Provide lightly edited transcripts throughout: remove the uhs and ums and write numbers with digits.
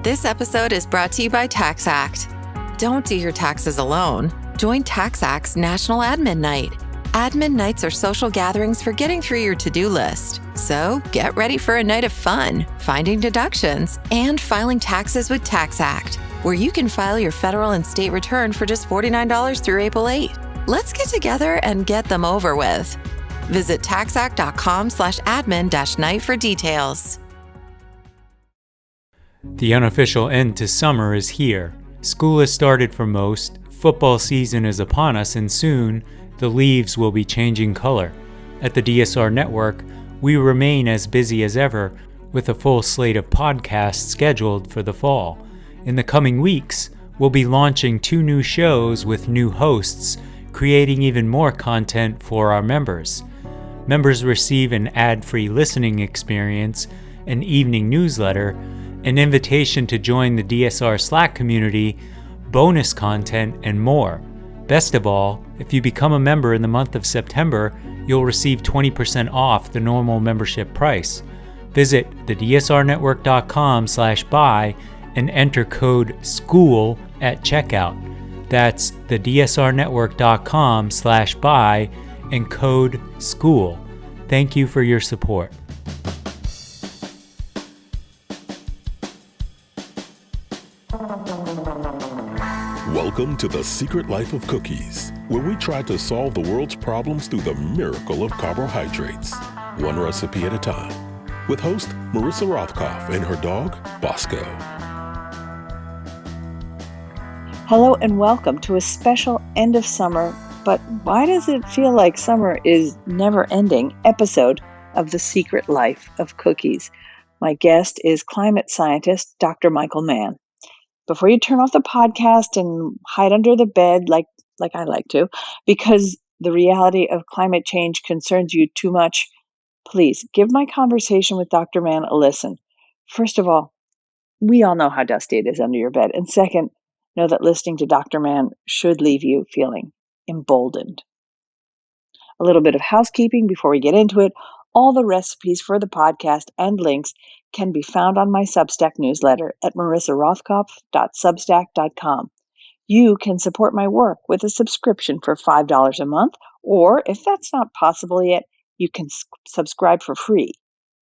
This episode is brought to you by TaxAct. Don't do your taxes alone. Join TaxAct's National Admin Night. Admin nights are social gatherings for getting through your to-do list. So get ready for a night of fun, finding deductions, and filing taxes with TaxAct, where you can file your federal and state return for just $49 through April 8. Let's get together and get them over with. Visit taxact.com/admin-night for details. The unofficial end to summer is here. School has started for most, football season is upon us, and soon the leaves will be changing color. At the DSR Network, we remain as busy as ever with a full slate of podcasts scheduled for the fall. In the coming weeks, we'll be launching 2 new shows with new hosts, creating even more content for our members. Members receive an ad-free listening experience, an evening newsletter, an invitation to join the DSR Slack community, bonus content, and more. Best of all, if you become a member in the month of September, you'll receive 20% off the normal membership price. Visit thedsrnetwork.com/buy and enter code SCHOOL at checkout. That's thedsrnetwork.com/buy and code SCHOOL. Thank you for your support. Welcome to The Secret Life of Cookies, where we try to solve the world's problems through the miracle of carbohydrates, one recipe at a time, with host Marissa Rothkopf and her dog, Bosco. Hello and welcome to a special end of summer, but why does it feel like summer is never ending episode of The Secret Life of Cookies. My guest is climate scientist Dr. Michael Mann. Before you turn off the podcast and hide under the bed like I like to, because the reality of climate change concerns you too much, please give my conversation with Dr. Mann a listen. First of all, we all know how dusty it is under your bed. And second, know that listening to Dr. Mann should leave you feeling emboldened. A little bit of housekeeping before we get into it. All the recipes for the podcast and links can be found on my Substack newsletter at marissarothkopf.substack.com. You can support my work with a subscription for $5 a month, or if that's not possible yet, you can subscribe for free.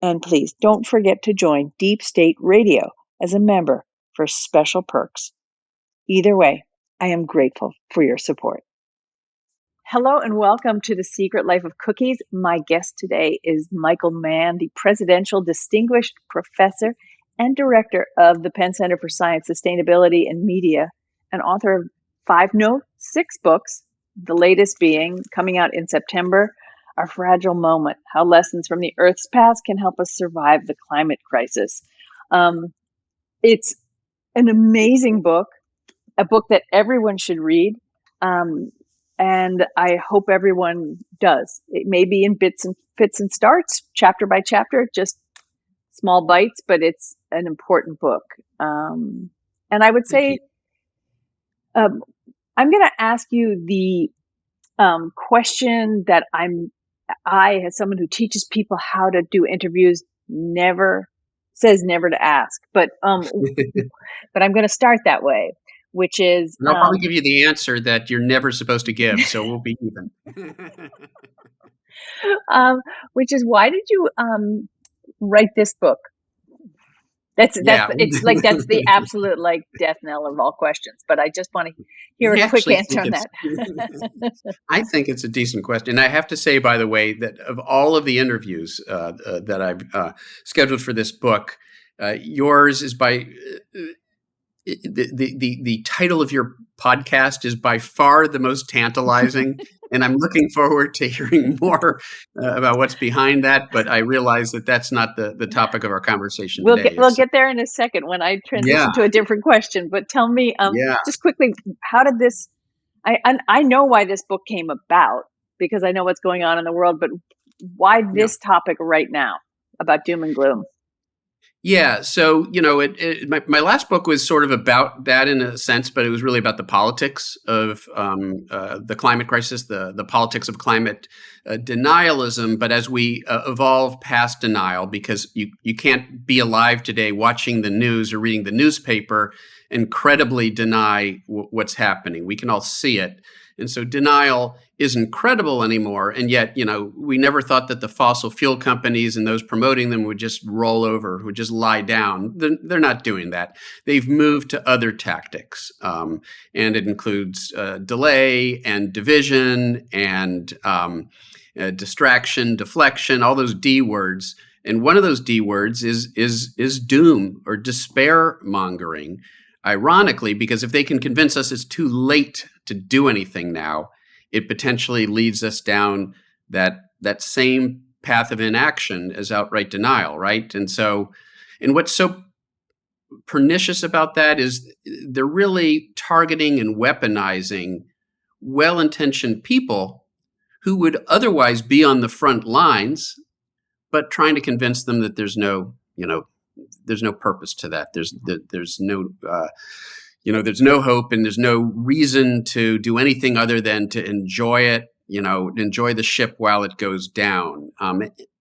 And please don't forget to join Deep State Radio as a member for special perks. Either way, I am grateful for your support. Hello and welcome to The Secret Life of Cookies. My guest today is Michael Mann, the Presidential Distinguished Professor and Director of the Penn Center for Science, Sustainability, and Media, and author of 6 books, the latest being, coming out in September, Our Fragile Moment, How Lessons from the Earth's Past Can Help Us Survive the Climate Crisis. It's an amazing book, a book that everyone should read. And I hope everyone does. It may be in bits and fits and starts, chapter by chapter, just small bites, but it's an important book. And I would say, I'm going to ask you the question that I, as someone who teaches people how to do interviews, never to ask, but I'm going to start that way. Which is, and I'll probably give you the answer that you're never supposed to give, so we'll be even. Which is, why did you write this book? It's the absolute death knell of all questions. But I just want to hear a quick answer on that. I think it's a decent question. I have to say, by the way, that of all of the interviews that I've scheduled for this book, yours is by. The title of your podcast is by far the most tantalizing, and I'm looking forward to hearing more about what's behind that. But I realize that that's not the topic of our conversation today. We'll get there in a second when I transition to a different question. But tell me, just quickly, how did this? I know why this book came about because I know what's going on in the world. But why this topic right now about doom and gloom? Yeah. So, my last book was sort of about that in a sense, but it was really about the politics of the climate crisis, the politics of climate denialism, but as we evolve past denial, because you can't be alive today watching the news or reading the newspaper and credibly deny what's happening. We can all see it. And so denial isn't credible anymore. And yet, we never thought that the fossil fuel companies and those promoting them would just roll over, would just lie down. They're not doing that. They've moved to other tactics. And it includes delay and division and distraction, deflection, all those D words. And one of those D words is doom or despair mongering. Ironically, because if they can convince us it's too late to do anything now, it potentially leads us down that same path of inaction as outright denial, right? And what's so pernicious about that is they're really targeting and weaponizing well-intentioned people who would otherwise be on the front lines, but trying to convince them that there's no purpose to that. There's no hope, and there's no reason to do anything other than to enjoy it. Enjoy the ship while it goes down.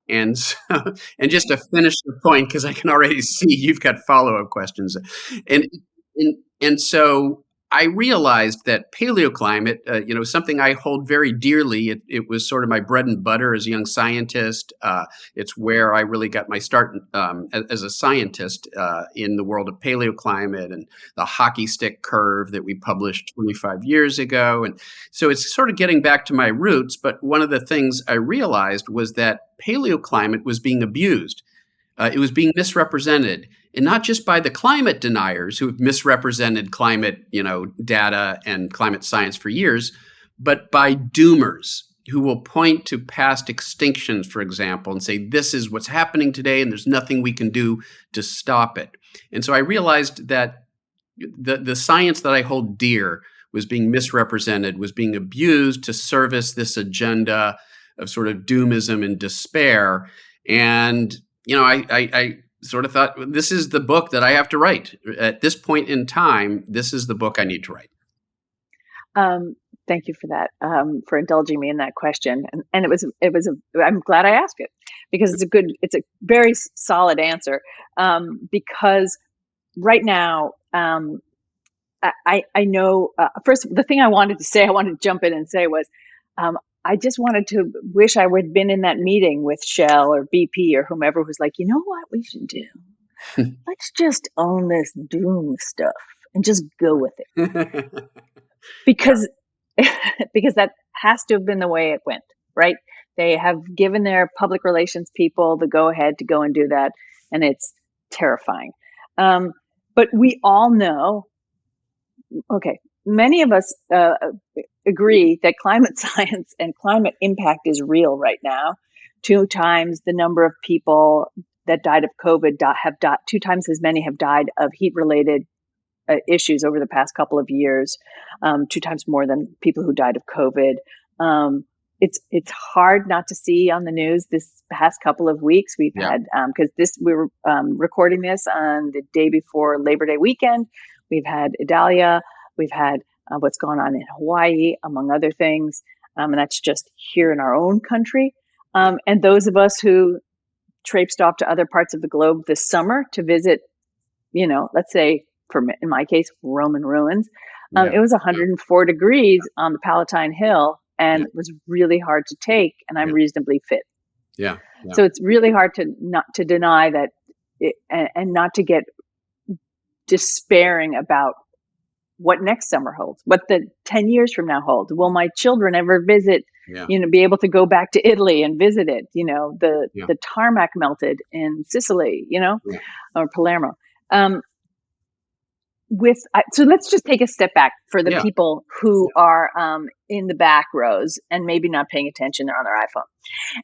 And just to finish the point, because I can already see you've got follow-up questions, and so I realized that paleoclimate, something I hold very dearly. It was sort of my bread and butter as a young scientist. It's where I really got my start as a scientist in the world of paleoclimate and the hockey stick curve that we published 25 years ago. And so it's sort of getting back to my roots. But one of the things I realized was that paleoclimate was being abused. It was being misrepresented, and not just by the climate deniers who have misrepresented climate, data and climate science for years, but by doomers who will point to past extinctions, for example, and say, this is what's happening today, and there's nothing we can do to stop it. And so I realized that the science that I hold dear was being misrepresented, was being abused to service this agenda of sort of doomism and despair. And I sort of thought, this is the book that I have to write. At this point in time, this is the book I need to write. Thank you for that, for indulging me in that question. And I'm glad I asked it, because it's a very solid answer. Because right now, I know, first, the thing I wanted to jump in and say was, I just wanted to wish I would have been in that meeting with Shell or BP or whomever who's like, you know what we should do? Let's just own this doom stuff and just go with it. Because that has to have been the way it went, right? They have given their public relations people the go ahead to go and do that. And it's terrifying. But we all know, okay, many of us agree that climate science and climate impact is real right now. 2 times the number of people that died of COVID have died. 2 times as many have died of heat-related issues over the past couple of years. 2 times more than people who died of COVID. It's hard not to see on the news this past couple of weeks. We've had, because we were recording this on the day before Labor Day weekend. We've had Idalia. We've had what's gone on in Hawaii, among other things. And that's just here in our own country. And those of us who traipsed off to other parts of the globe this summer to visit, let's say, in my case, Roman ruins. It was 104 degrees on the Palatine Hill, and it was really hard to take, and I'm reasonably fit. Yeah. So it's really hard to deny that, and not to get despairing about what next summer holds, what the 10 years from now holds. Will my children ever visit, be able to go back to Italy and visit it? The tarmac melted in Sicily, or Palermo. So let's just take a step back for the people who are in the back rows and maybe not paying attention. They're on their iPhone,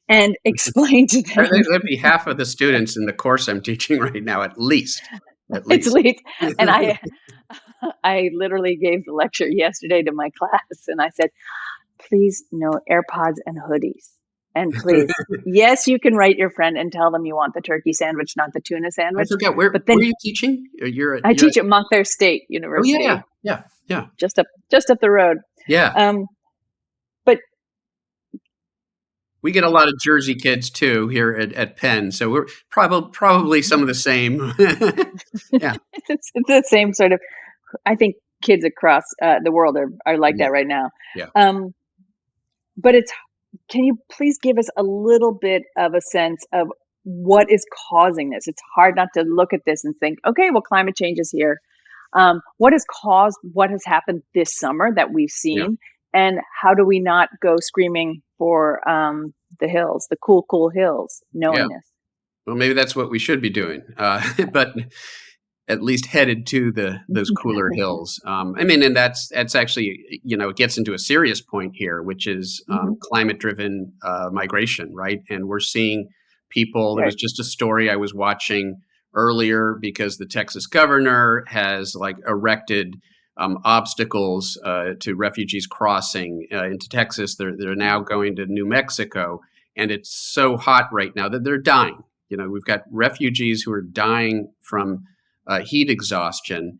and explain to them. That'd be half of the students in the course I'm teaching right now, at least. At least. And I literally gave the lecture yesterday to my class, and I said, please, no AirPods and hoodies. And please, yes, you can write your friend and tell them you want the turkey sandwich, not the tuna sandwich. I forget, where are you teaching? I teach at Montclair State University. Oh, yeah. Just up the road. Yeah. But We get a lot of Jersey kids too here at Penn, so we're probably some of the same. Yeah, It's the same sort of. I think kids across the world are like yeah, that right now. yeah, Um, but can you please give us a little bit of a sense of what is causing this? It's hard not to look at this and think, okay, well, climate change is here. What has caused what has happened this summer that we've yeah. seen? And how do we not go screaming for the hills, the cool hills, Yeah. knowing this? Well, maybe that's what we should be doing, but at least headed to those cooler hills. I mean, and that's actually, it gets into a serious point here, which is Hmm. climate-driven migration, right? And we're seeing people. There Right. was just a story I was watching earlier because the Texas governor has like erected obstacles to refugees crossing into Texas. They're now going to New Mexico, and it's so hot right now that they're dying. We've got refugees who are dying from heat exhaustion.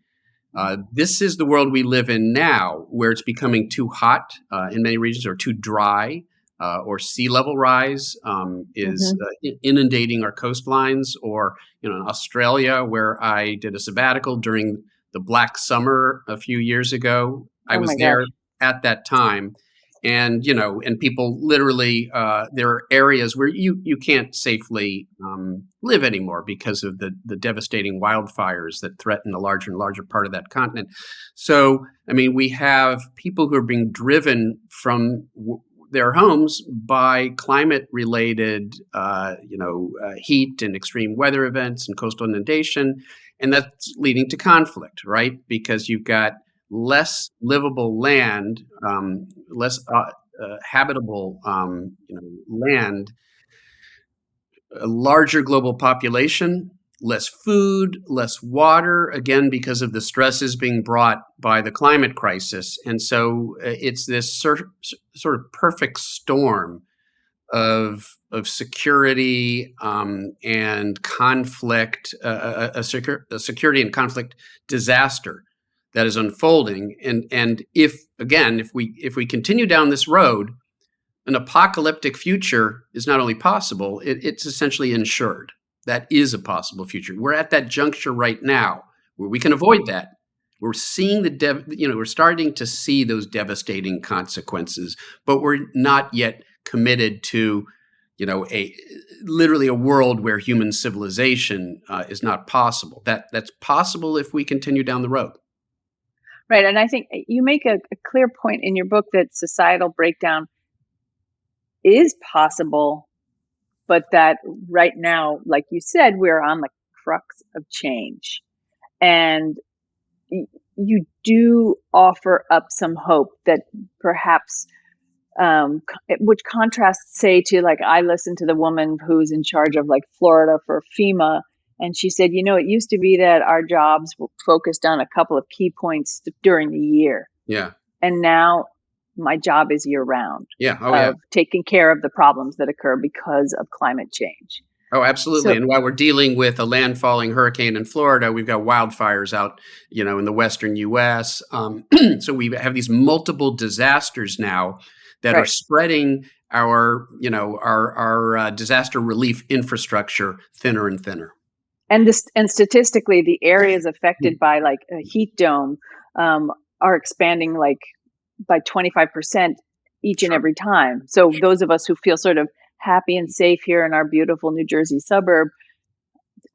This is the world we live in now, where it's becoming too hot in many regions, or too dry, or sea level rise is Hmm. inundating our coastlines. Or in Australia, where I did a sabbatical during the Black Summer a few years ago, I Oh was my gosh. there at that time. And and people literally, there are areas where you can't safely live anymore because of the devastating wildfires that threaten a larger and larger part of that continent. So, I mean, we have people who are being driven from their homes by climate-related, heat and extreme weather events and coastal inundation, and that's leading to conflict, right? Because you've got less livable land, less habitable, land, a larger global population, less food, less water, again, because of the stresses being brought by the climate crisis. And so it's this sort of perfect storm of security and conflict, a security and conflict disaster that is unfolding. And if we continue down this road, an apocalyptic future is not only possible, it's essentially ensured. That is a possible future. We're at that juncture right now where we can avoid that. We're seeing we're starting to see those devastating consequences, but we're not yet committed to, a literally a world where human civilization is not possible. That's possible if we continue down the road. Right. And I think you make a clear point in your book that societal breakdown is possible, but that right now, like you said, we're on the crux of change. And you do offer up some hope that perhaps, which contrasts, say, to like, I listened to the woman who's in charge of like Florida for FEMA. And she said, it used to be that our jobs were focused on a couple of key points during the year. Yeah. And now my job is year round, Yeah. Oh, yeah. of taking care of the problems that occur because of climate change. Oh, absolutely. So, And while we're dealing with a landfalling hurricane in Florida, we've got wildfires out, in the western U.S. So we have these multiple disasters now that are right. spreading our disaster relief infrastructure thinner and thinner. And statistically, the areas Hmm. affected by like a heat dome are expanding like by 25% each and Sure. every time. So those of us who feel sort of happy and safe here in our beautiful New Jersey suburb,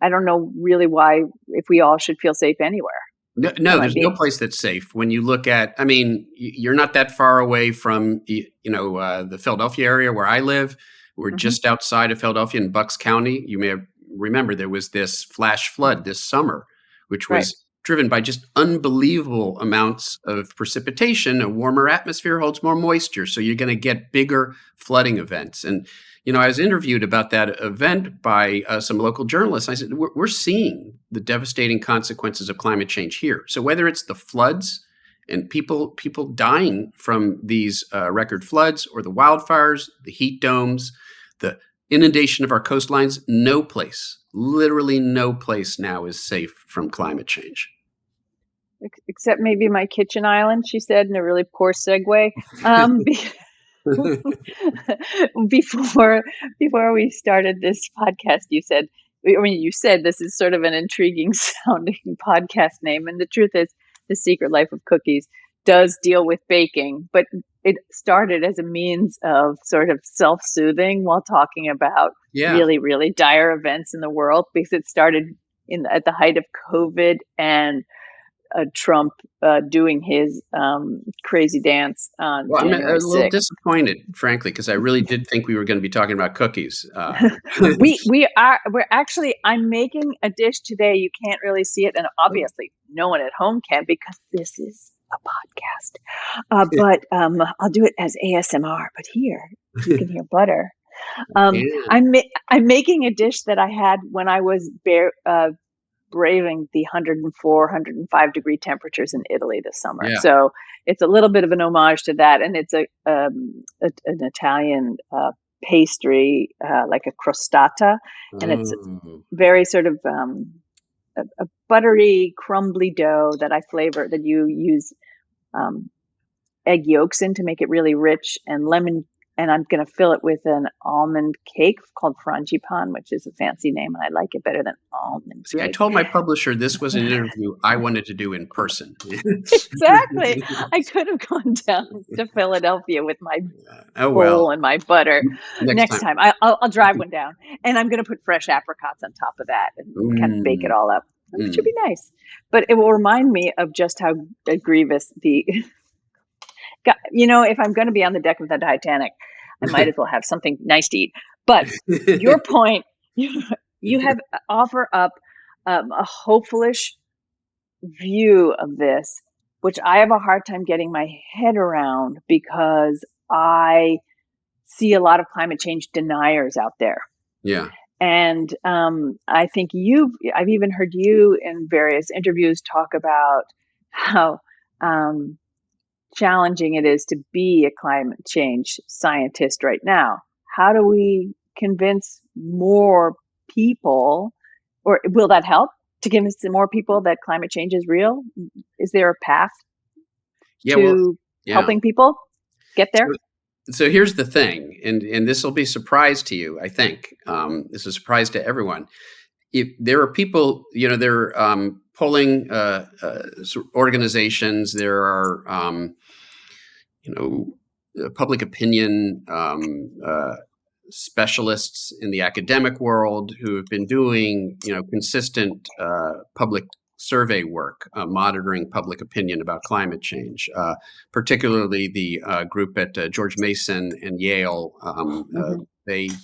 I don't know really why, if we all should feel safe anywhere. No, That no, might there's no be. place that's safe. When you look at, I mean, you're not that far away from, the Philadelphia area where I live. We're Hmm. just outside of Philadelphia in Bucks County. You may remember there was this flash flood this summer, which Right. was driven by just unbelievable amounts of precipitation. A warmer atmosphere holds more moisture, so you're going to get bigger flooding events. And I was interviewed about that event by some local journalists. I said, we're seeing the devastating consequences of climate change here. So whether it's the floods and people dying from these record floods, or the wildfires, the heat domes, the inundation of our coastlines, no place, literally no place now is safe from climate change. Except maybe my kitchen island, she said in a really poor segue. Um, Before we started this podcast, you said this is sort of an intriguing sounding podcast name, and the truth is, The Secret Life of Cookies does deal with baking, but it started as a means of sort of self-soothing while talking about Yeah. really, really dire events in the world, because it started at the height of COVID and Trump doing his crazy dance on Well, I'm a January little 6th. disappointed, frankly, because I really did think we were going to be talking about cookies. I'm making a dish today. You can't really see it, and obviously no one at home can because this is a podcast. But I'll do it as ASMR. But here you can hear butter. Yeah. I'm making a dish that I had when I was braving the 104, 105 degree temperatures in Italy this summer. Yeah. So it's a little bit of an homage to that, and it's an Italian pastry, like a crostata, and it's very sort of a buttery, crumbly dough that I flavor, that you use egg yolks in to make it really rich, and lemon. And I'm going to fill it with an almond cake called frangipan, which is a fancy name, and I like it better than almond See, I cake. told my publisher this was an interview I wanted to do in person. Exactly. I could have gone down to Philadelphia with my Oh, bowl well. and my butter. Next Next time, I'll drive one down, and I'm going to put fresh apricots on top of that and kind of bake it all up. It should be nice, but it will remind me of just how grievous the. If I'm going to be on the deck of the Titanic, I might as well have something nice to eat. But your point, you have offer up a hopefulish view of this, which I have a hard time getting my head around because I see a lot of climate change deniers out there. Yeah. And I think I've even heard you in various interviews talk about how challenging it is to be a climate change scientist right now. How do we convince more people, or will that help to convince more people that climate change is real? Is there a path to helping people get there? So here's the thing, and this will be a surprise to you, I think. This is a surprise to everyone. If there are people, there are polling organizations, there are, public opinion specialists in the academic world who have been doing, consistent public survey work, monitoring public opinion about climate change, particularly the group at George Mason and Yale. They've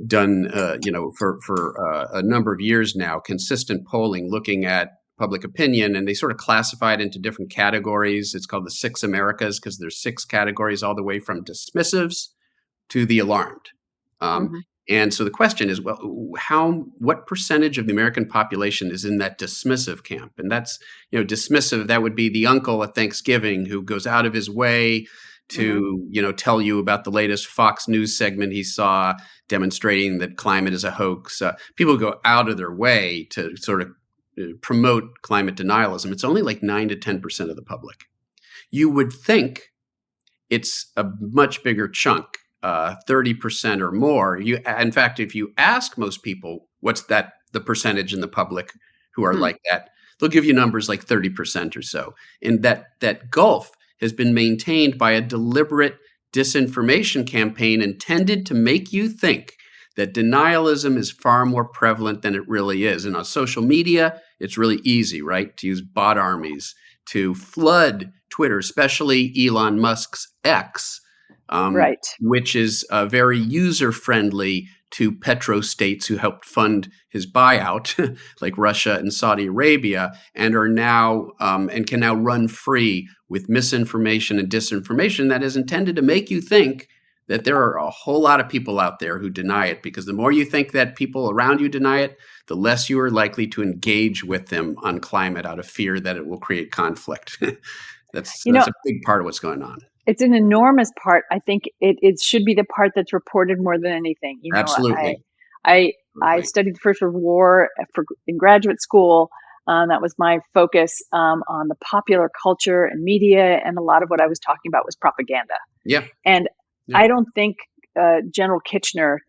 done, for a number of years now, consistent polling looking at public opinion, and they sort of classify it into different categories. It's called the 6 Americas because there's 6 categories, all the way from dismissives to the alarmed. And so the question is, well, what percentage of the American population is in that dismissive camp? And that's, dismissive, that would be the uncle at Thanksgiving who goes out of his way to, tell you about the latest Fox News segment he saw demonstrating that climate is a hoax. People go out of their way to sort of promote climate denialism. It's only like 9 to 10% of the public. You would think it's a much bigger chunk, 30% or more. In fact, if you ask most people what's the percentage in the public who are like that, they'll give you numbers like 30% or so. And that gulf has been maintained by a deliberate disinformation campaign intended to make you think that denialism is far more prevalent than it really is. And on social media, it's really easy, right, to use bot armies to flood Twitter, especially Elon Musk's X, which is very user-friendly to petrostates who helped fund his buyout, like Russia and Saudi Arabia, and are now and can now run free with misinformation and disinformation that is intended to make you think that there are a whole lot of people out there who deny it, because the more you think that people around you deny it, the less you are likely to engage with them on climate out of fear that it will create conflict. That's a big part of what's going on. It's an enormous part. I think it should be the part that's reported more than anything. Absolutely. I studied the First World War in graduate school. That was my focus on the popular culture and media, and a lot of what I was talking about was propaganda. Yeah. And Yeah. I don't think General Kitchener,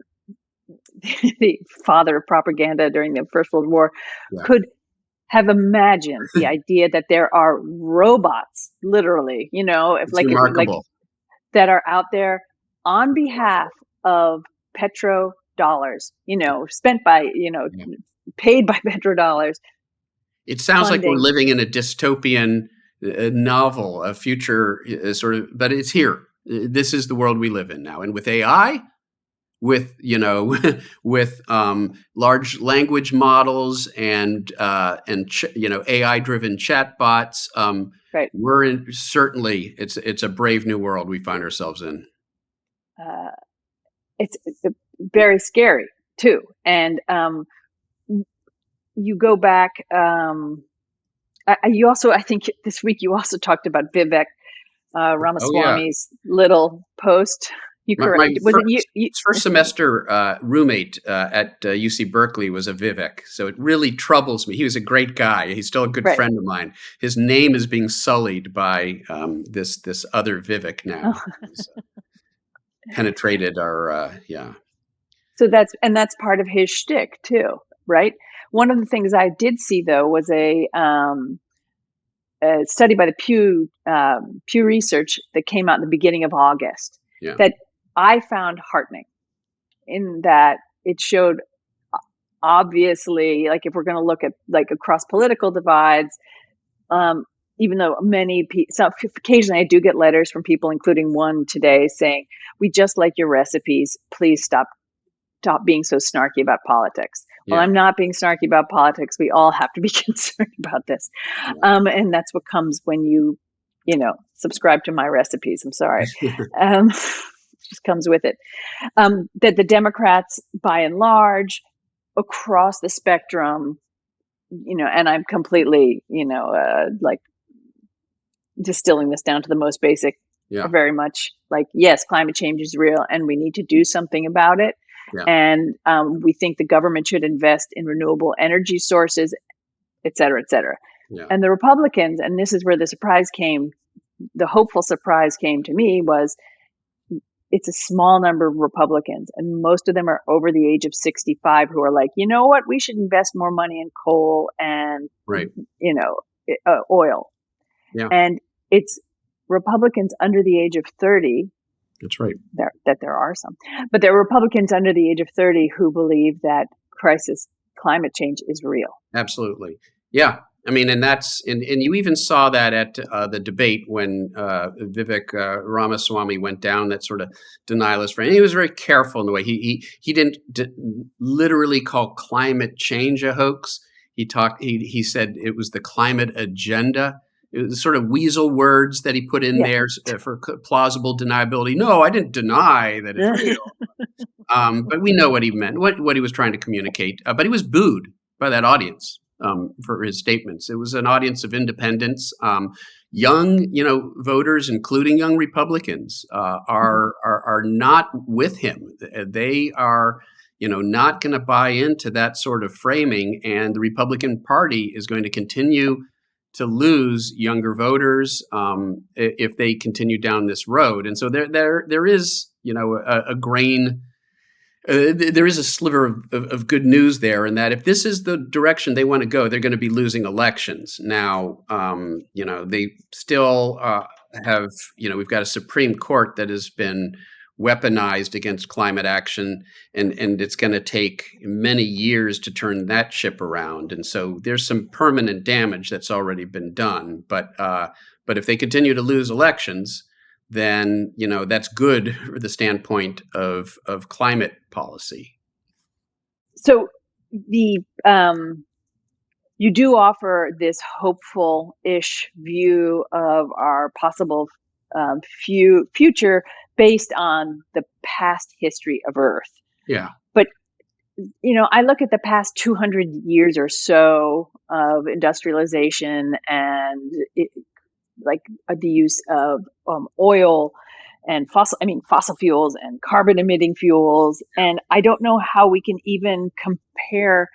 the father of propaganda during the First World War, Yeah. could have imagined the idea that there are robots, literally, It's remarkable. that are out there on behalf of petrodollars, spent by, Yeah. paid by petrodollars. It sounds like we're Funding. living in a dystopian novel, a future sort of, but it's here. This is the world we live in now. And with AI, with with large language models and AI driven chatbots, Right. we're in, certainly it's a brave new world we find ourselves in. It's very scary too. And you go back. You also, I think this week you also talked about Vivek Oh yeah. Ramaswamy's little post. You correct? My Was it you? first semester roommate at UC Berkeley was a Vivek, so it really troubles me. He was a great guy. He's still a good Right. friend of mine. His name is being sullied by this other Vivek now. He's, penetrated our yeah. So that's part of his shtick too, right? One of the things I did see though was a study by the Pew Research that came out in the beginning of August Yeah. that I found heartening, in that it showed, obviously, like if we're going to look at like across political divides, even though occasionally I do get letters from people, including one today, saying, "We just like your recipes. Please stop being so snarky about politics." Well, Yeah. I'm not being snarky about politics. We all have to be concerned about this. And that's what comes when you subscribe to my recipes. I'm sorry. Just comes with it. That the Democrats, by and large, across the spectrum, and I'm completely, like distilling this down to the most basic, Yeah. are very much like, yes, climate change is real and we need to do something about it. Yeah. And we think the government should invest in renewable energy sources, et cetera, et cetera. Yeah. And the Republicans, and this is where the hopeful surprise came to me, was it's a small number of Republicans, and most of them are over the age of 65, who are like, you know what, we should invest more money in coal and, Right. oil. Yeah. And it's Republicans under the age of 30. That's right. That there are some, but there are Republicans under the age of 30 who believe that climate change is real. Absolutely. Yeah. I mean, and you even saw that at the debate when Vivek Ramaswamy went down that sort of denialist frame. He was very careful in the way he didn't literally call climate change a hoax. He said it was the climate agenda. It was sort of weasel words that he put in there for plausible deniability. No, I didn't deny that it's real. But we know what he meant, what he was trying to communicate. But he was booed by that audience for his statements. It was an audience of independents, young, voters, including young Republicans, are not with him. They are, not going to buy into that sort of framing, and the Republican Party is going to continue to lose younger voters if they continue down this road. And so there is, a grain. There is a sliver of good news there, in that if this is the direction they want to go, they're going to be losing elections. Now, they still have, we've got a Supreme Court that has been weaponized against climate action, and it's going to take many years to turn that ship around. And so there's some permanent damage that's already been done. But if they continue to lose elections, then that's good for the standpoint of climate policy. So you do offer this hopeful-ish view of our possible future based on the past history of Earth. Yeah. But I look at the past 200 years or so of industrialization and the use of oil and fossil fuels and carbon emitting fuels. And I don't know how we can even compare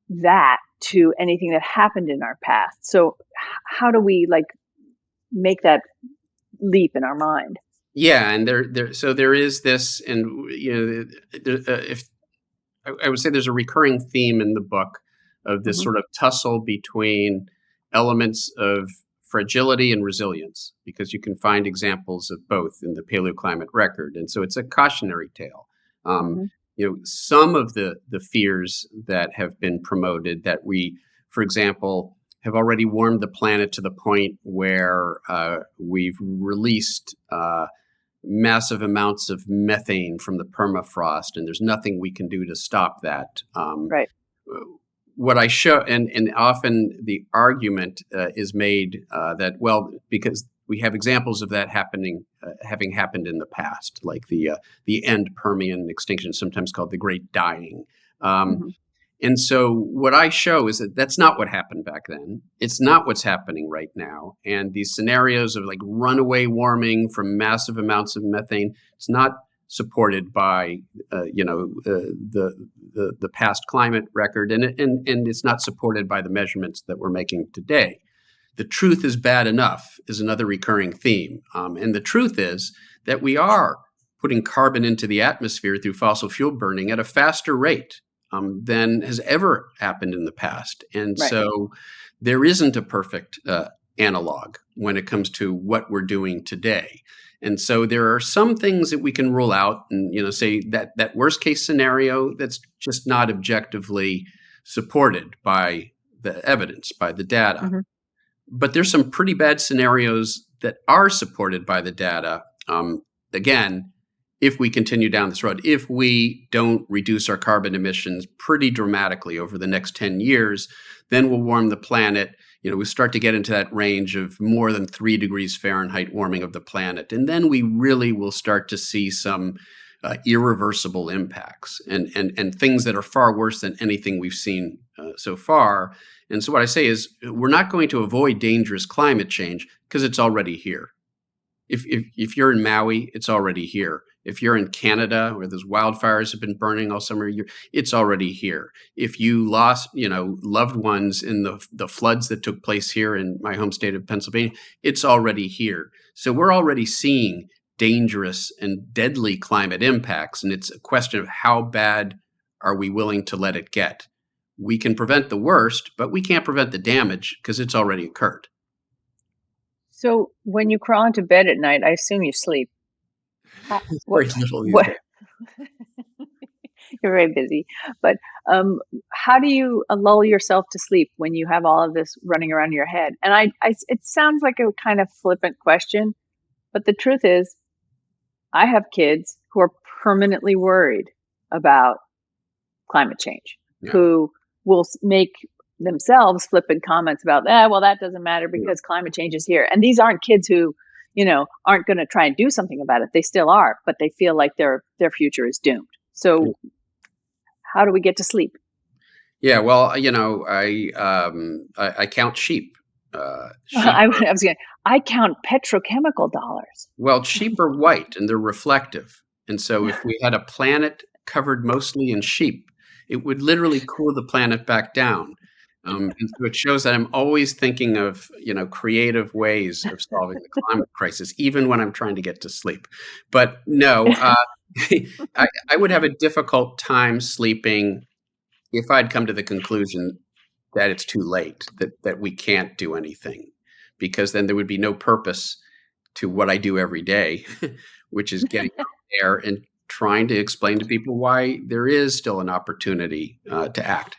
that to anything that happened in our past. So how do we make that leap in our mind? Yeah, and so there is this, and if I would say there's a recurring theme in the book of this Hmm. sort of tussle between elements of fragility and resilience, because you can find examples of both in the paleoclimate record, and so it's a cautionary tale. Um, Hmm. some of the fears that have been promoted that we, for example, have already warmed the planet to the point where we've released massive amounts of methane from the permafrost, and there's nothing we can do to stop that. Right. What I show, and often the argument is made that, well, because we have examples of that having happened in the past, like the end Permian extinction, sometimes called the Great Dying. Um, Hmm. and so what I show is that that's not what happened back then. It's not what's happening right now. And these scenarios of like runaway warming from massive amounts of methane, it's not supported by the past climate record, and it's not supported by the measurements that we're making today. The truth is bad enough is another recurring theme, and the truth is that we are putting carbon into the atmosphere through fossil fuel burning at a faster rate than has ever happened in the past. And Right. so there isn't a perfect analog when it comes to what we're doing today. And so there are some things that we can rule out and say that worst case scenario that's just not objectively supported by the evidence, by the data. Hmm. But there's some pretty bad scenarios that are supported by the data. Again, if we continue down this road, if we don't reduce our carbon emissions pretty dramatically over the next 10 years, then we'll warm the planet. We start to get into that range of more than 3 degrees Fahrenheit warming of the planet. And then we really will start to see some irreversible impacts and things that are far worse than anything we've seen so far. And so what I say is we're not going to avoid dangerous climate change because it's already here. If you're in Maui, it's already here. If you're in Canada, where those wildfires have been burning all summer, it's already here. If you lost, loved ones in the floods that took place here in my home state of Pennsylvania, it's already here. So we're already seeing dangerous and deadly climate impacts, and it's a question of how bad are we willing to let it get. We can prevent the worst, but we can't prevent the damage because it's already occurred. So when you crawl into bed at night, I assume you sleep. What? Very little these What? days. You're very busy, but how do you lull yourself to sleep when you have all of this running around your head? And it sounds like a kind of flippant question, but the truth is, I have kids who are permanently worried about climate change, Yeah. who will make themselves flippant comments about, well, that doesn't matter because climate change is here. And these aren't kids who, aren't going to try and do something about it. They still are, but they feel like their future is doomed. So how do we get to sleep? Yeah, well, I count sheep. I count petrochemical dollars. Well, sheep are white and they're reflective, and so if we had a planet covered mostly in sheep, it would literally cool the planet back down. And so it shows that I'm always thinking of creative ways of solving the climate crisis, even when I'm trying to get to sleep. But no, I would have a difficult time sleeping if I'd come to the conclusion that it's too late, that we can't do anything, because then there would be no purpose to what I do every day, which is getting out there and trying to explain to people why there is still an opportunity to act.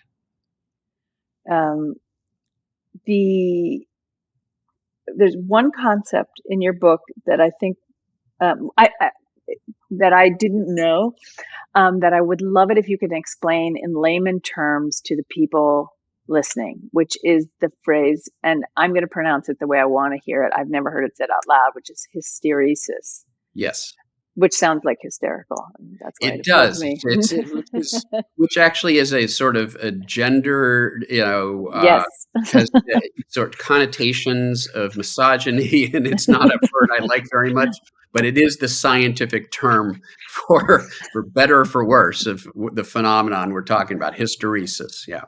There's one concept in your book that I think that I didn't know, that I would love it if you could explain in layman terms to the people listening, which is the phrase, and I'm going to pronounce it the way I want to hear it. I've never heard it said out loud, which is hysteresis. Yes. Which sounds like hysterical. That's why it does. Me. Which actually is a sort of a gender, yes. has sort of connotations of misogyny, and it's not a word I like very much, but it is the scientific term for better or for worse of the phenomenon we're talking about, hysteresis. Yeah.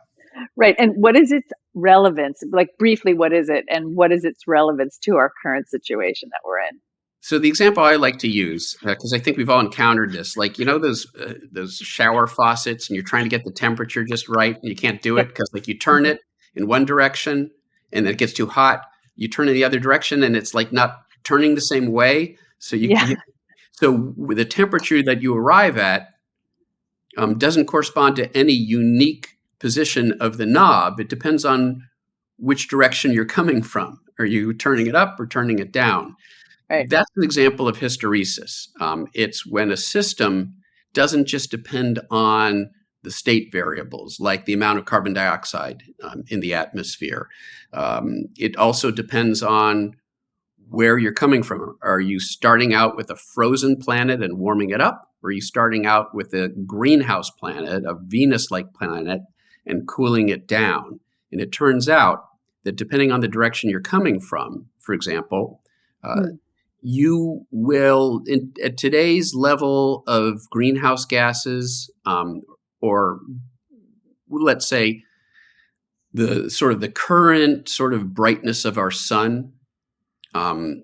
Right. And what is its relevance? Like briefly, what is it? And what is its relevance to our current situation that we're in? So the example I like to use, because I think we've all encountered this, like, those shower faucets, and you're trying to get the temperature just right, and you can't do it Yep. because, like, you turn Mhm. it in one direction, and then it gets too hot. You turn it the other direction, and it's like not turning the same way. So Yeah. so with the temperature that you arrive at doesn't correspond to any unique position of the knob. It depends on which direction you're coming from. Are you turning it up or turning it down? Right. That's an example of hysteresis. It's when a system doesn't just depend on the state variables, like the amount of carbon dioxide in the atmosphere. It also depends on where you're coming from. Are you starting out with a frozen planet and warming it up? Or are you starting out with a greenhouse planet, a Venus like planet, and cooling it down? And it turns out that depending on the direction you're coming from, for example, uh, Mm. you will, at today's level of greenhouse gases, or let's say the current sort of brightness of our sun, um,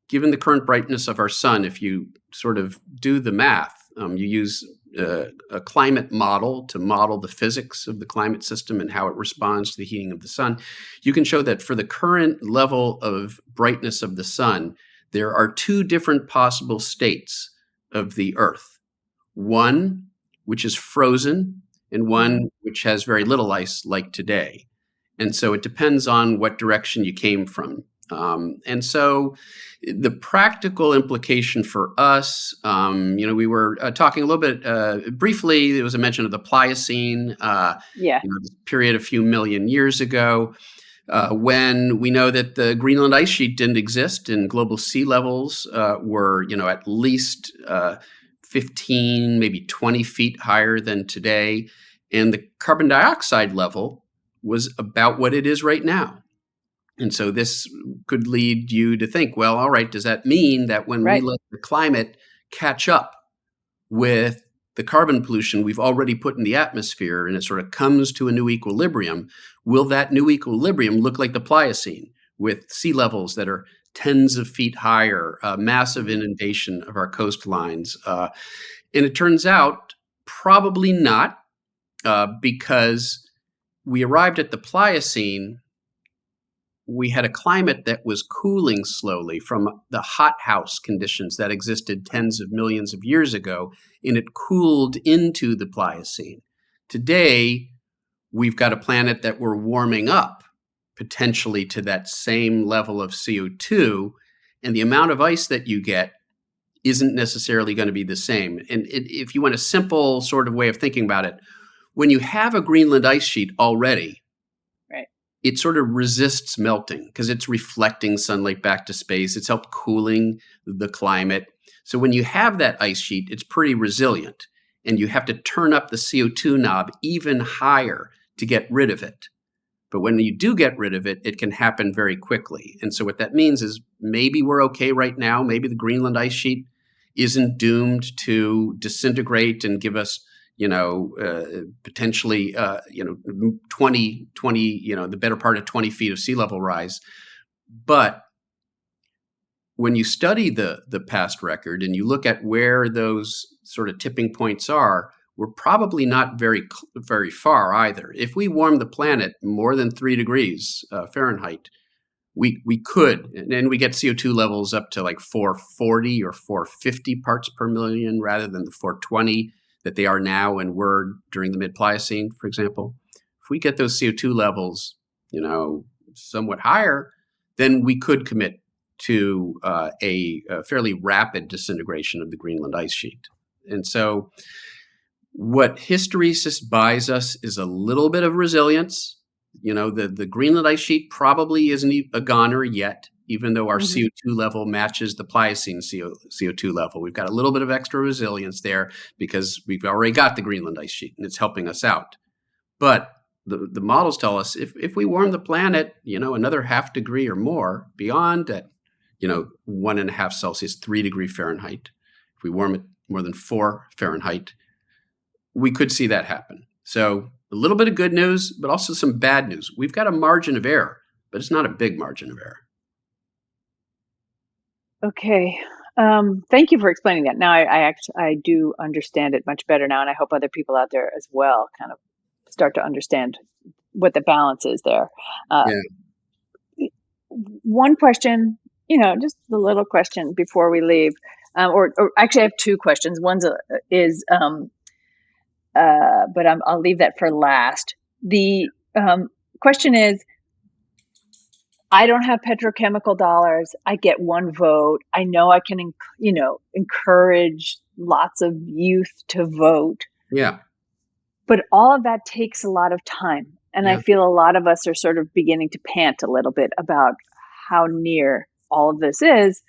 given the current brightness of our sun, if you sort of do the math, you use a climate model to model the physics of the climate system and how it responds to the heating of the sun, you can show that for the current level of brightness of the sun, there are two different possible states of the Earth. One, which is frozen, and Mhm. one which has very little ice, like today. And so it depends on what direction you came from. And so the practical implication for us, we were talking a little bit briefly, there was a mention of the Pliocene, Yeah. this period a few million years ago, when we know that the Greenland ice sheet didn't exist and global sea levels were, at least 15, maybe 20 feet higher than today. And the carbon dioxide level was about what it is right now. And so this could lead you to think, well, all right, does that mean that when we Right. let the climate catch up with the carbon pollution we've already put in the atmosphere and it sort of comes to a new equilibrium, will that new equilibrium look like the Pliocene with sea levels that are tens of feet higher, massive inundation of our coastlines? And it turns out probably not, because we arrived at the Pliocene, we had a climate that was cooling slowly from the hothouse conditions that existed tens of millions of years ago, and it cooled into the Pliocene. Today, we've got a planet that we're warming up potentially to that same level of CO2, and the amount of ice that you get isn't necessarily going to be the same. And if you want a simple sort of way of thinking about it, when you have a Greenland ice sheet already, Right. it sort of resists melting because it's reflecting sunlight back to space. It's helped cooling the climate. So when you have that ice sheet, it's pretty resilient. And you have to turn up the CO2 knob even higher to get rid of it. But when you do get rid of it, it can happen very quickly. And so what that means is maybe we're okay right now. Maybe the Greenland ice sheet isn't doomed to disintegrate and give us, potentially, 20, the better part of 20 feet of sea level rise. But when you study the past record and you look at where those sort of tipping points are, we're probably not very far either. If we warm the planet more than 3 degrees Fahrenheit, we could, and we get CO2 levels up to like 440 or 450 parts per million rather than the 420 that they are now and were during the mid-Pliocene, for example. If we get those CO2 levels, somewhat higher, then we could commit to a fairly rapid disintegration of the Greenland ice sheet. And so what hysteresis buys us is a little bit of resilience. The Greenland ice sheet probably isn't a goner yet, even though our Mhm. CO2 level matches the Pliocene CO2 level. We've got a little bit of extra resilience there because we've already got the Greenland ice sheet and it's helping us out. But the models tell us if we warm the planet, another half degree or more beyond that, 1.5 Celsius, 3 degree Fahrenheit, if we warm it more than 4 Fahrenheit, we could see that happen. So a little bit of good news, but also some bad news. We've got a margin of error, but it's not a big margin of error. Okay. Thank you for explaining that. Now I do understand it much better now, and I hope other people out there as well kind of start to understand what the balance is there. Uh, Yeah. One question, just a little question before we leave, or actually, I have two questions. One's is, but I'll leave that for last. The question is, I don't have petrochemical dollars. I get one vote. I know I can, encourage lots of youth to vote, Yeah. but all of that takes a lot of time. And I Yeah. feel a lot of us are sort of beginning to pant a little bit about how near all of this is.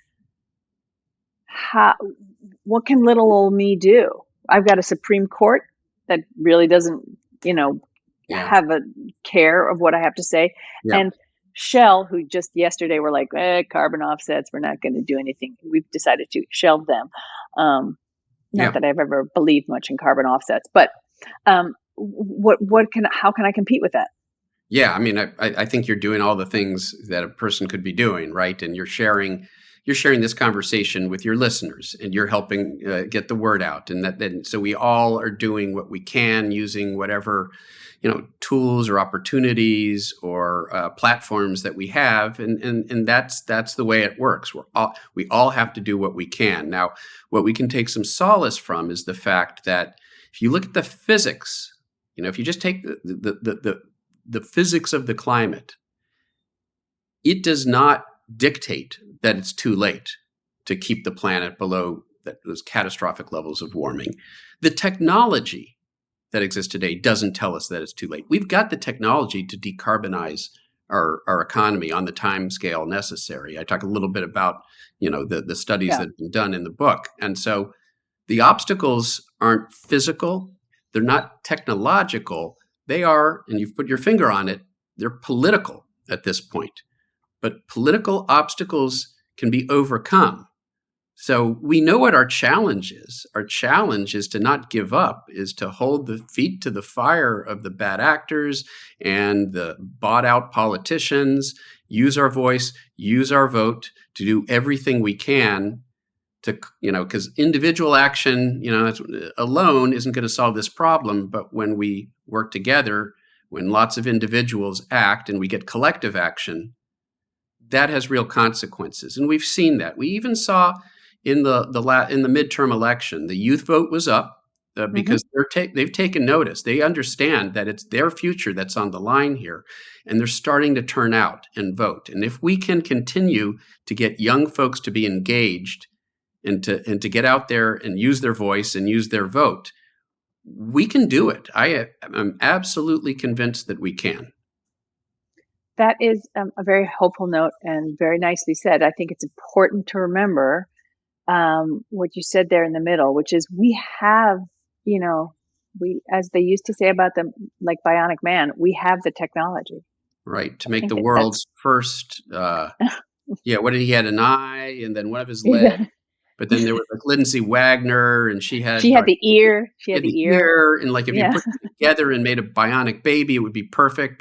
What can little old me do? I've got a Supreme Court that really doesn't, Yeah. have a care of what I have to say. Yeah. And Shell, who just yesterday were like, carbon offsets, we're not going to do anything. We've decided to shelve them. Not that I've ever believed much in carbon offsets, but how can I compete with that? Yeah, I mean, I think you're doing all the things that a person could be doing, right? And you're sharing this conversation with your listeners, and you're helping get the word out. And then so we all are doing what we can using whatever tools or opportunities or platforms that we have, and that's the way it works. We all have to do what we can. Now, what we can take some solace from is the fact that if you look at the physics, if you just take the physics of the climate, it does not dictate that it's too late to keep the planet below those catastrophic levels of warming. The technology that exists today doesn't tell us that it's too late. We've got the technology to decarbonize our economy on the time scale necessary. I talk a little bit about the studies that have been done in the book. And so the obstacles aren't physical, they're not technological. They are, and you've put your finger on it, they're political at this point. But political obstacles can be overcome. So we know what our challenge is. Our challenge is to not give up, is to hold the feet to the fire of the bad actors and the bought out politicians, use our voice, use our vote to do everything we can to, because individual action, alone isn't going to solve this problem. But when we work together, when lots of individuals act and we get collective action, that has real consequences. And we've seen that. We even saw in the midterm election, the youth vote was up because they've taken notice. They understand that it's their future that's on the line here, and they're starting to turn out and vote. And if we can continue to get young folks to be engaged and to get out there and use their voice and use their vote, we can do it. I'm absolutely convinced that we can. That is a very hopeful note and very nicely said. I think it's important to remember what you said there in the middle, which is we have, as they used to say about them, like Bionic Man, we have the technology. Right. To make the world's first, what did he had an eye and then one of his legs. Yeah. But then there was like Lindsay Wagner, and she had the ear. She had the ear. And like if you put them together and made a bionic baby, it would be perfect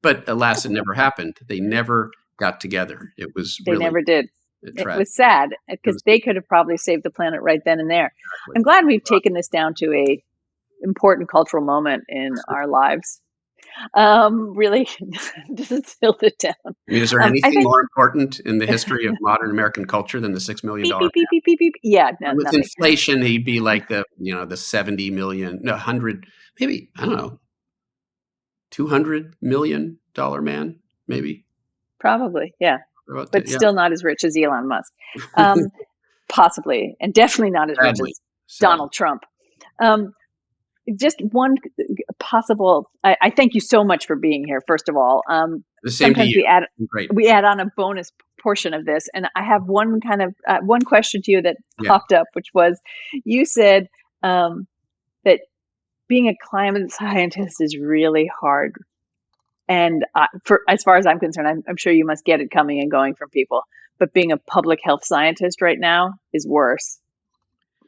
but alas, it never happened. They never got together. They never did. It was sad because they could have probably saved the planet right then and there. Exactly. I'm glad we've taken this down to a important cultural moment in our lives. Really distilled it down. I mean, is there anything more important in the history of modern American culture than the $6 million? Beep. Yeah, no, with nothing. Inflation, he'd be like the 70 million, 100, maybe, I don't know, $200 million man, maybe. Probably, yeah. But still not as rich as Elon Musk. Possibly, and definitely not as rich as Donald Trump. Just one possible. I thank you so much for being here. First of all, the same to you. We add on a bonus portion of this, and I have one one question to you that popped up, which was, you said that being a climate scientist is really hard, and as far as I'm concerned, I'm sure you must get it coming and going from people. But being a public health scientist right now is worse.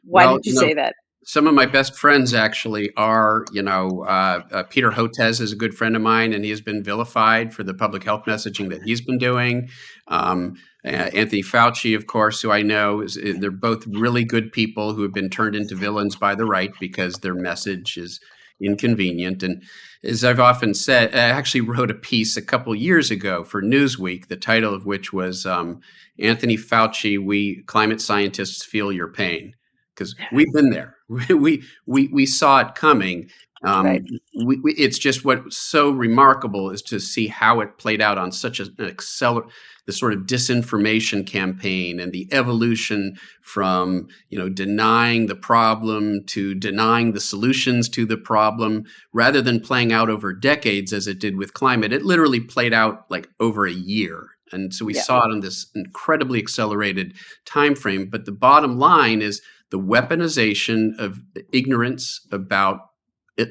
Why did you say that? Some of my best friends actually are, Peter Hotez is a good friend of mine, and he has been vilified for the public health messaging that he's been doing. Anthony Fauci, of course, who I know, they're both really good people who have been turned into villains by the right because their message is inconvenient. And as I've often said, I actually wrote a piece a couple years ago for Newsweek, the title of which was Anthony Fauci, We Climate Scientists Feel Your Pain. Because we've been there, we saw it coming. Right. It's just what's so remarkable is to see how it played out on such an the sort of disinformation campaign and the evolution from denying the problem to denying the solutions to the problem, rather than playing out over decades as it did with climate. It literally played out like over a year. And so we saw it on this incredibly accelerated time frame. But the bottom line is the weaponization of ignorance about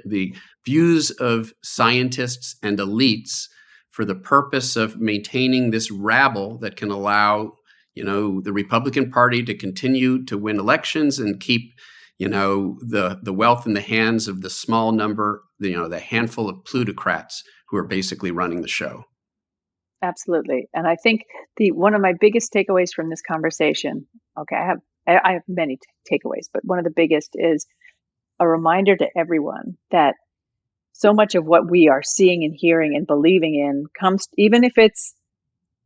the views of scientists and elites for the purpose of maintaining this rabble that can allow, the Republican Party to continue to win elections and keep, the wealth in the hands of the small number, the handful of plutocrats who are basically running the show. Absolutely. And I think one of my biggest takeaways from this conversation, okay, I have many takeaways, but one of the biggest is a reminder to everyone that so much of what we are seeing and hearing and believing in comes, even if it's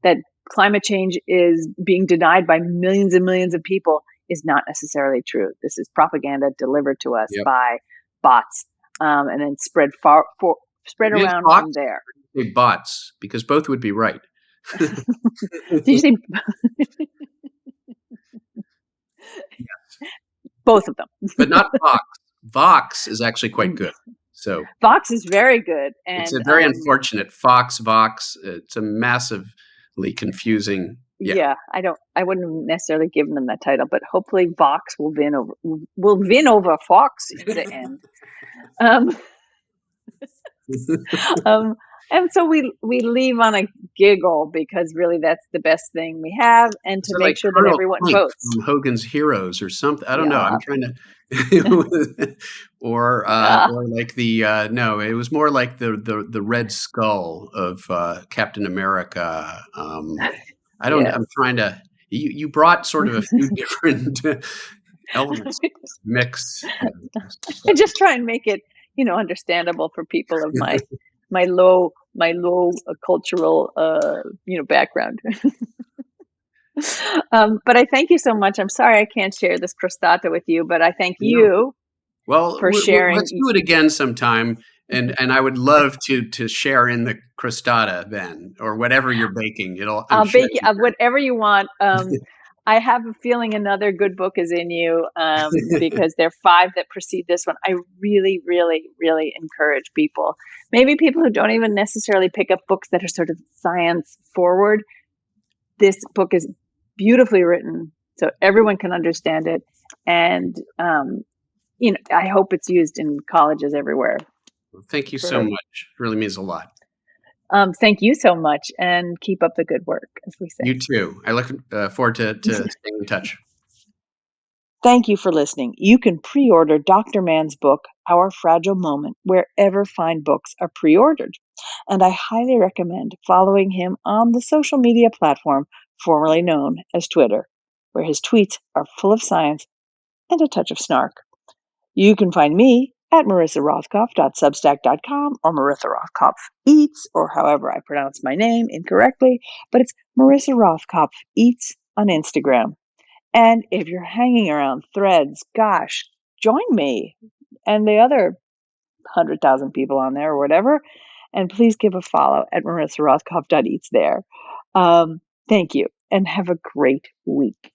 that climate change is being denied by millions and millions of people, is not necessarily true. This is propaganda delivered to us by bots, and then spread around from there. Bots, because both would be right. Did you say both of them? But not Vox. Vox is actually quite good. So Vox is very good, and it's a very unfortunate Vox. It's a massively confusing. Yeah, I wouldn't necessarily give them that title, but hopefully Vox will win over Fox in the end. And so we leave on a giggle, because really that's the best thing we have, and to make sure that everyone votes. From Hogan's Heroes or something. I don't know. I'm trying to, or like no, it was more like the Red Skull of Captain America. I don't know. I'm trying to. You brought sort of a few different elements mixed. I just try and make it understandable for people of my low cultural background. But I thank you so much. I'm sorry I can't share this crostata with you, but I thank you for sharing. Let's do it again sometime, and I would love to share in the crostata then, or whatever you're baking. I'll bake whatever you want. I have a feeling another good book is in you, because there are 5 that precede this one. I really, really, really encourage people, maybe people who don't even necessarily pick up books that are sort of science forward. This book is beautifully written, so everyone can understand it. And, I hope it's used in colleges everywhere. Well, thank you so much. It really means a lot. Thank you so much, and keep up the good work, as we say. You too. I look forward to staying in touch. Thank you for listening. You can pre-order Dr. Mann's book, Our Fragile Moment, wherever fine books are pre-ordered. And I highly recommend following him on the social media platform formerly known as Twitter, where his tweets are full of science and a touch of snark. You can find me at marissarothkopf.substack.com or Marissa Rothkopf Eats, or however I pronounce my name incorrectly, but it's Marissa Rothkopf Eats on Instagram. And if you're hanging around Threads, gosh, join me and the other 100,000 people on there or whatever, and please give a follow at marissarothkopf.eats there. Thank you, and have a great week.